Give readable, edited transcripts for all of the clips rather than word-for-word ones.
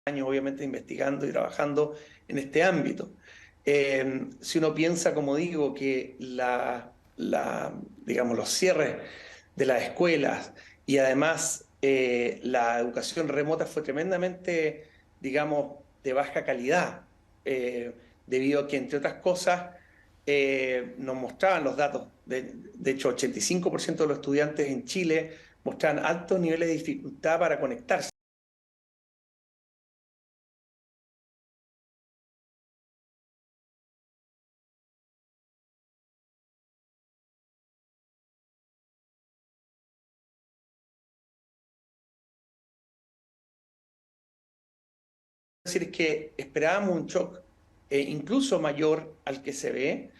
años, obviamente, investigando y trabajando en este ámbito. Si uno piensa, como digo, que digamos, los cierres de las escuelas y además la educación remota fue tremendamente, digamos, de baja calidad, debido a que, entre otras cosas, nos mostraban los datos. De hecho, 85% de los estudiantes en Chile mostraban altos niveles de dificultad para conectarse. Decir que esperábamos un shock incluso mayor al que se ve.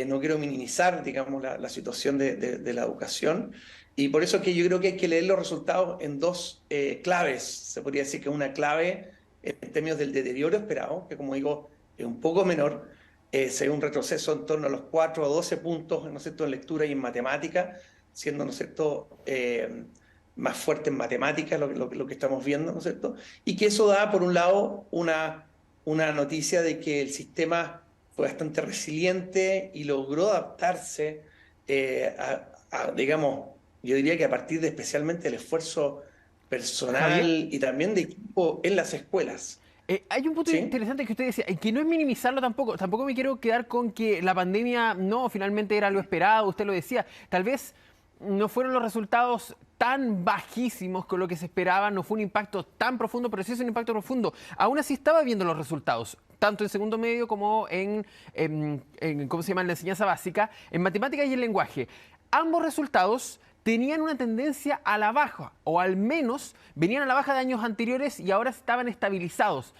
No quiero minimizar, digamos, la situación de la educación. Y por eso que yo creo que hay que leer los resultados en dos claves. Se podría decir que una clave en términos del deterioro esperado, que como digo, es un poco menor. Se ve un retroceso en torno a los 4 o 12 puntos, ¿no es cierto?, en lectura y en matemática, siendo, ¿no es cierto?, más fuerte en matemáticas lo que estamos viendo, ¿no es cierto? Y que eso da, por un lado, una noticia de que el sistema fue bastante resiliente y logró adaptarse, digamos, yo diría que a partir de especialmente el esfuerzo personal Javier, y también de equipo en las escuelas, hay un punto ¿sí? interesante que usted decía, y que no es minimizarlo tampoco. Tampoco me quiero quedar con que la pandemia no, finalmente era lo esperado, usted lo decía. Tal vez no fueron los resultados tan bajísimos con lo que se esperaba, no fue un impacto tan profundo, pero sí es un impacto profundo. Aún así estaba viendo los resultados, tanto en segundo medio como ¿cómo se llama?, en la enseñanza básica, en matemáticas y en lenguaje. Ambos resultados tenían una tendencia a la baja, o al menos venían a la baja de años anteriores y ahora estaban estabilizados.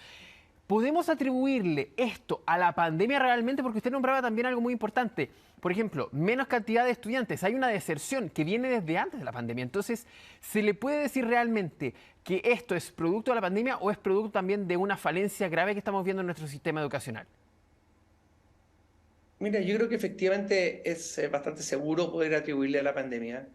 ¿Podemos atribuirle esto a la pandemia realmente? Porque usted nombraba también algo muy importante. Por ejemplo, menos cantidad de estudiantes. Hay una deserción que viene desde antes de la pandemia. Entonces, ¿se le puede decir realmente que esto es producto de la pandemia o es producto también de una falencia grave que estamos viendo en nuestro sistema educacional? Mira, yo creo que efectivamente es bastante seguro poder atribuirle a la pandemia.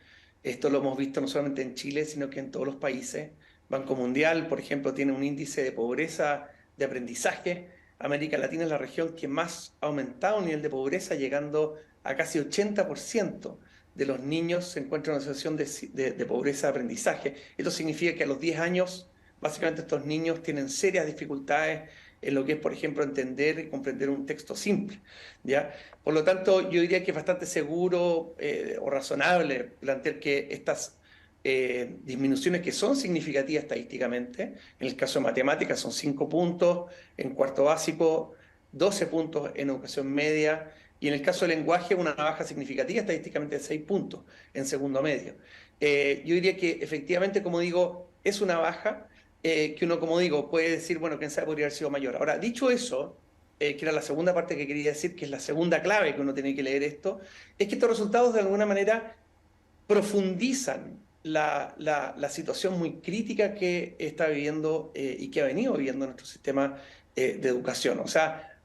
Esto lo hemos visto no solamente en Chile, sino que en todos los países. Banco Mundial, por ejemplo, tiene un índice de pobreza de aprendizaje. América Latina es la región que más ha aumentado el nivel de pobreza, llegando a casi 80% de los niños se encuentran en una situación de pobreza de aprendizaje. Esto significa que a los 10 años, básicamente estos niños tienen serias dificultades en lo que es, por ejemplo, entender y comprender un texto simple, ¿ya? Por lo tanto, yo diría que es bastante seguro o razonable plantear que estas disminuciones que son significativas estadísticamente, en el caso de matemáticas son 5 puntos, en cuarto básico 12 puntos en educación media, y en el caso del lenguaje una baja significativa estadísticamente de 6 puntos en segundo medio. Yo diría que efectivamente, como digo, es una baja que uno, como digo, puede decir, bueno, quién sabe, podría haber sido mayor. Ahora, dicho eso, que era la segunda parte que quería decir, que es la segunda clave que uno tiene que leer esto, es que estos resultados de alguna manera profundizan la situación muy crítica que está viviendo y que ha venido viviendo nuestro sistema de educación. O sea,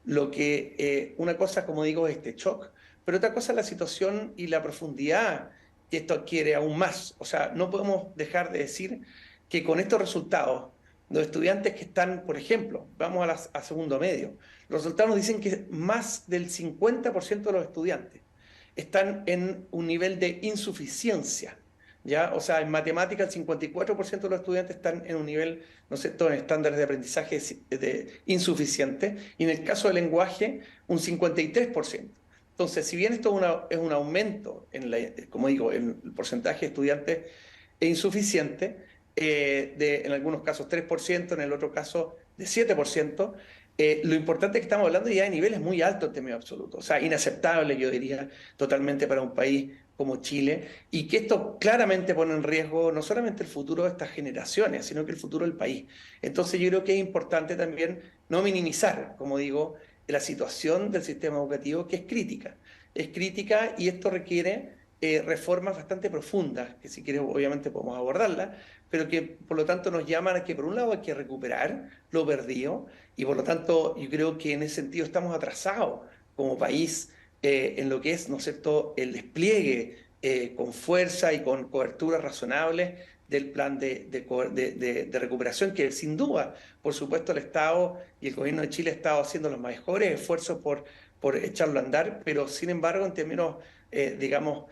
una cosa, como digo, es este shock, pero otra cosa es la situación y la profundidad que esto adquiere aún más. O sea, no podemos dejar de decir que con estos resultados, los estudiantes que están, por ejemplo, vamos a segundo medio, los resultados nos dicen que más del 50% de los estudiantes están en un nivel de insuficiencia, ¿ya? O sea, en matemática el 54% de los estudiantes están en un nivel, no sé, todo en estándares de aprendizaje insuficiente, y en el caso del lenguaje, un 53%. Entonces, si bien esto es un aumento, como digo, en el porcentaje de estudiantes es insuficiente, en algunos casos 3%, en el otro caso de 7%, lo importante es que estamos hablando ya de niveles muy altos en términos absolutos, o sea, inaceptable, yo diría, totalmente para un país como Chile, y que esto claramente pone en riesgo no solamente el futuro de estas generaciones, sino que el futuro del país. Entonces yo creo que es importante también no minimizar, como digo, la situación del sistema educativo, que es crítica y esto requiere reformas bastante profundas, que si quieres obviamente podemos abordarlas, pero que por lo tanto nos llaman a que por un lado hay que recuperar lo perdido, y por lo tanto yo creo que en ese sentido estamos atrasados como país en lo que es, ¿no es cierto?, el despliegue con fuerza y con cobertura razonable del plan de recuperación, que sin duda, por supuesto, el Estado y el gobierno de Chile ha estado haciendo los mejores esfuerzos por echarlo a andar, pero sin embargo, en términos, digamos,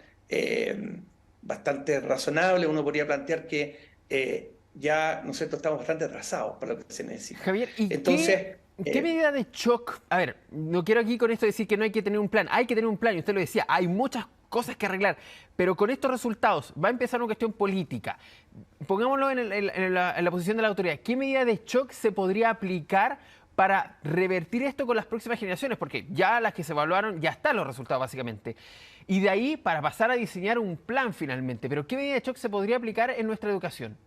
bastante razonables, uno podría plantear que ya, ¿no es cierto?, estamos bastante atrasados para lo que se necesita. Javier, ¿y Entonces, qué medida de shock? A ver, no quiero aquí con esto decir que no hay que tener un plan. Hay que tener un plan, y usted lo decía, hay muchas cosas que arreglar. Pero con estos resultados va a empezar una cuestión política. Pongámoslo en la posición de la autoridad. ¿Qué medida de shock se podría aplicar para revertir esto con las próximas generaciones? Porque ya las que se evaluaron, ya están los resultados básicamente. Y de ahí para pasar a diseñar un plan finalmente. Pero ¿qué medida de shock se podría aplicar en nuestra educación?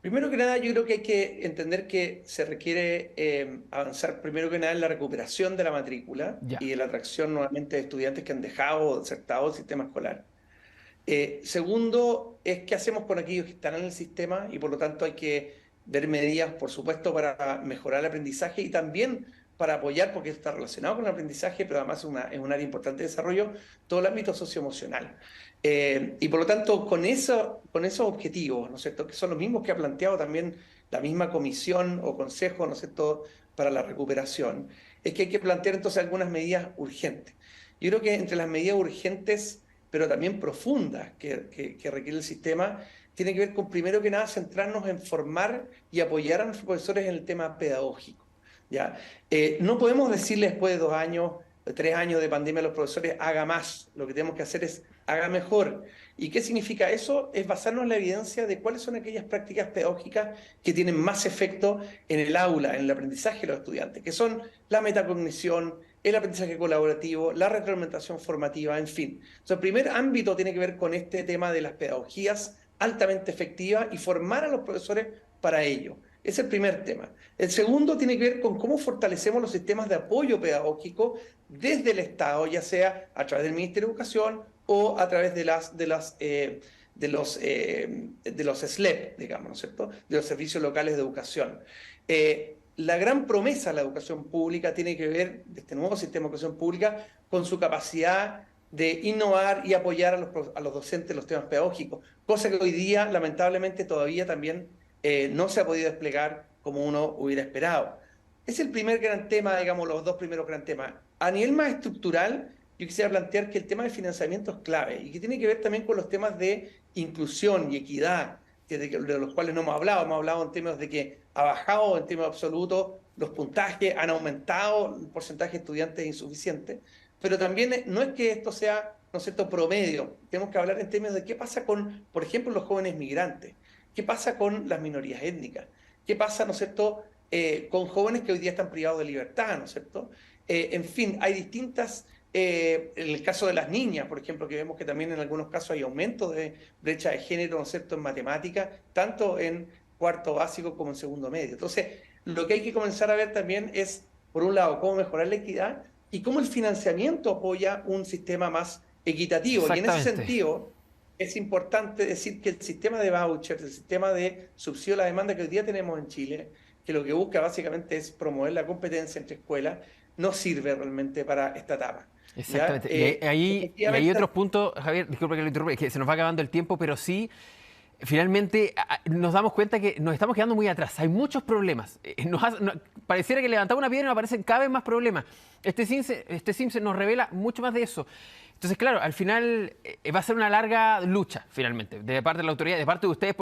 primero que nada, yo creo que hay que entender que se requiere avanzar primero que nada en la recuperación de la matrícula Ya. y de la atracción nuevamente de estudiantes que han dejado o desertado el sistema escolar. Segundo, es qué hacemos con aquellos que están en el sistema y por lo tanto hay que ver medidas, por supuesto, para mejorar el aprendizaje y también para apoyar, porque está relacionado con el aprendizaje, pero además es un área importante de desarrollo, todo el ámbito socioemocional. Y por lo tanto, con esos objetivos, ¿no es cierto?, que son los mismos que ha planteado también la misma comisión o consejo, ¿no es cierto?, para la recuperación, es que hay que plantear entonces algunas medidas urgentes. Yo creo que entre las medidas urgentes pero también profundas que requiere el sistema, tiene que ver con, primero que nada, centrarnos en formar y apoyar a nuestros profesores en el tema pedagógico. ¿Ya? No podemos decirle después de 2 años, de 3 años de pandemia a los profesores, haga más. Lo que tenemos que hacer es haga mejor. ¿Y qué significa eso? Es basarnos en la evidencia de cuáles son aquellas prácticas pedagógicas que tienen más efecto en el aula, en el aprendizaje de los estudiantes, que son la metacognición, el aprendizaje colaborativo, la retroalimentación formativa, en fin. Entonces, el primer ámbito tiene que ver con este tema de las pedagogías altamente efectivas y formar a los profesores para ello. Es el primer tema. El segundo tiene que ver con cómo fortalecemos los sistemas de apoyo pedagógico desde el Estado, ya sea a través del Ministerio de Educación o a través de los SLEP, digamos, ¿no es cierto?, de los servicios locales de educación. La gran promesa de la educación pública tiene que ver, de este nuevo sistema de educación pública, con su capacidad de innovar y apoyar a los docentes en los temas pedagógicos, cosa que hoy día, lamentablemente, todavía también no se ha podido desplegar como uno hubiera esperado. Es el primer gran tema, digamos, los dos primeros gran temas. A nivel más estructural, yo quisiera plantear que el tema de financiamiento es clave y que tiene que ver también con los temas de inclusión y equidad, de los cuales no hemos hablado en términos de que ha bajado en términos absolutos los puntajes, han aumentado el porcentaje de estudiantes insuficientes, pero también no es que esto sea, ¿no es cierto?, promedio. Tenemos que hablar en términos de qué pasa con, por ejemplo, los jóvenes migrantes, qué pasa con las minorías étnicas, qué pasa, ¿no es cierto?, con jóvenes que hoy día están privados de libertad, ¿no es cierto? En fin, hay distintas... en el caso de las niñas, por ejemplo, que vemos que también en algunos casos hay aumento de brecha de género, ¿no es cierto?, en matemáticas, tanto en cuarto básico como en segundo medio. Entonces, lo que hay que comenzar a ver también es, por un lado, cómo mejorar la equidad y cómo el financiamiento apoya un sistema más equitativo. Y en ese sentido, es importante decir que el sistema de vouchers, el sistema de subsidio a la demanda que hoy día tenemos en Chile, que lo que busca básicamente es promover la competencia entre escuelas, no sirve realmente para esta etapa. Exactamente. Y hay otros puntos, Javier, disculpe que lo interrumpa, que se nos va acabando el tiempo, pero sí, finalmente nos damos cuenta que nos estamos quedando muy atrás. Hay muchos problemas. Pareciera que levantamos una piedra y nos aparecen cada vez más problemas. Este CIMSE nos revela mucho más de eso. Entonces, claro, al final va a ser una larga lucha, finalmente, de parte de la autoridad, de parte de ustedes.